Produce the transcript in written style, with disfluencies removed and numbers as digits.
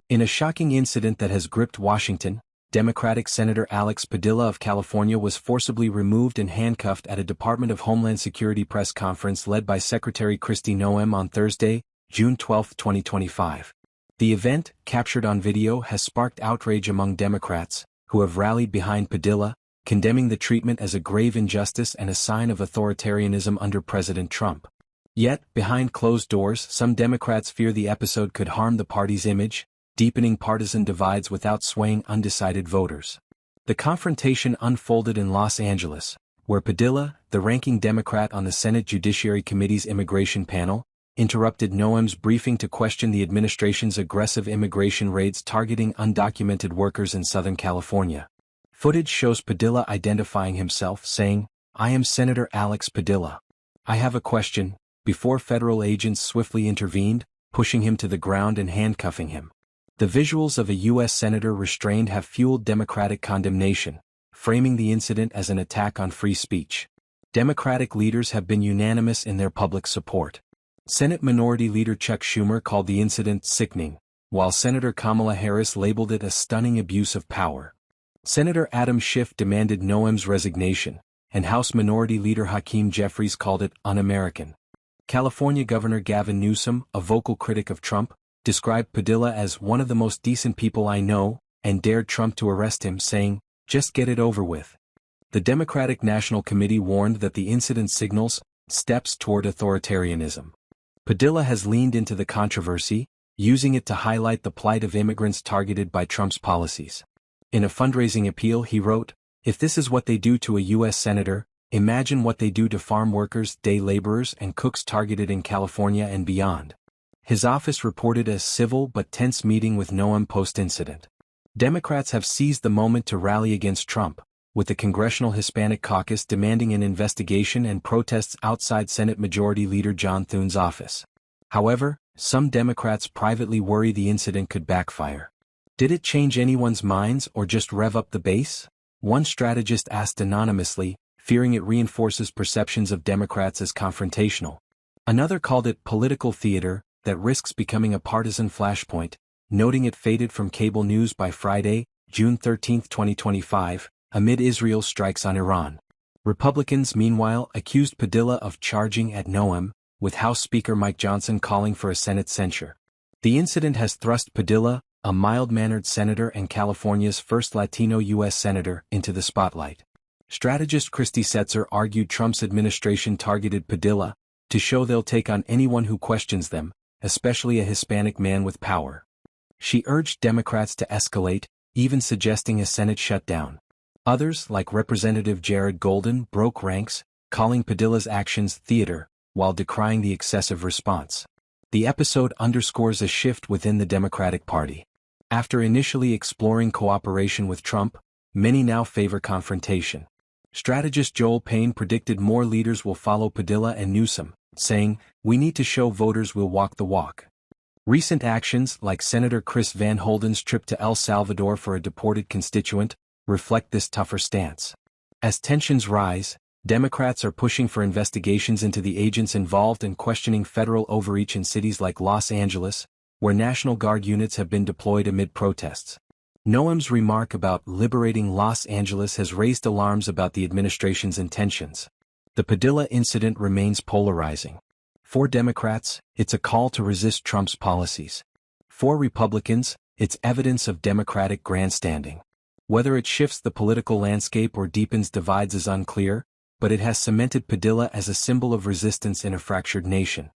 In a shocking incident that has gripped Washington, Democratic Senator Alex Padilla of California was forcibly removed and handcuffed at a Department of Homeland Security press conference led by Secretary Kristi Noem on Thursday, June 12, 2025. The event, captured on video, has sparked outrage among Democrats, who have rallied behind Padilla, condemning the treatment as a grave injustice and a sign of authoritarianism under President Trump. Yet, behind closed doors, some Democrats fear the episode could harm the party's image, deepening partisan divides without swaying undecided voters. The confrontation unfolded in Los Angeles, where Padilla, the ranking Democrat on the Senate Judiciary Committee's immigration panel, interrupted Noem's briefing to question the administration's aggressive immigration raids targeting undocumented workers in Southern California. Footage shows Padilla identifying himself, saying, "I am Senator Alex Padilla. I have a question," before federal agents swiftly intervened, pushing him to the ground and handcuffing him. The visuals of a U.S. senator restrained have fueled Democratic condemnation, framing the incident as an attack on free speech. Democratic leaders have been unanimous in their public support. Senate Minority Leader Chuck Schumer called the incident sickening, while Senator Kamala Harris labeled it a stunning abuse of power. Senator Adam Schiff demanded Noem's resignation, and House Minority Leader Hakeem Jeffries called it un-American. California Governor Gavin Newsom, a vocal critic of Trump, described Padilla as "one of the most decent people I know," and dared Trump to arrest him, saying, "Just get it over with." The Democratic National Committee warned that the incident signals steps toward authoritarianism. Padilla has leaned into the controversy, using it to highlight the plight of immigrants targeted by Trump's policies. In a fundraising appeal he wrote, "If this is what they do to a U.S. senator, imagine what they do to farm workers, day laborers, and cooks targeted in California and beyond." His office reported a civil but tense meeting with Noem post-incident. Democrats have seized the moment to rally against Trump, with the Congressional Hispanic Caucus demanding an investigation and protests outside Senate Majority Leader John Thune's office. However, some Democrats privately worry the incident could backfire. Did it change anyone's minds or just rev up the base? One strategist asked anonymously, fearing it reinforces perceptions of Democrats as confrontational. Another called it political theater that risks becoming a partisan flashpoint, noting it faded from cable news by Friday, June 13, 2025, amid Israel's strikes on Iran. Republicans, meanwhile, accused Padilla of charging at Noem, with House Speaker Mike Johnson calling for a Senate censure. The incident has thrust Padilla, a mild-mannered senator and California's first Latino U.S. senator, into the spotlight. Strategist Christy Setzer argued Trump's administration targeted Padilla to show they'll take on anyone who questions them, especially a Hispanic man with power. She urged Democrats to escalate, even suggesting a Senate shutdown. Others, like Representative Jared Golden, broke ranks, calling Padilla's actions theater, while decrying the excessive response. The episode underscores a shift within the Democratic Party. After initially exploring cooperation with Trump, many now favor confrontation. Strategist Joel Payne predicted more leaders will follow Padilla and Newsom, saying, "We need to show voters we'll walk the walk." Recent actions, like Senator Chris Van Holden's trip to El Salvador for a deported constituent, reflect this tougher stance. As tensions rise, Democrats are pushing for investigations into the agents involved and questioning federal overreach in cities like Los Angeles, where National Guard units have been deployed amid protests. Noem's remark about liberating Los Angeles has raised alarms about the administration's intentions. The Padilla incident remains polarizing. For Democrats, it's a call to resist Trump's policies. For Republicans, it's evidence of Democratic grandstanding. Whether it shifts the political landscape or deepens divides is unclear, but it has cemented Padilla as a symbol of resistance in a fractured nation.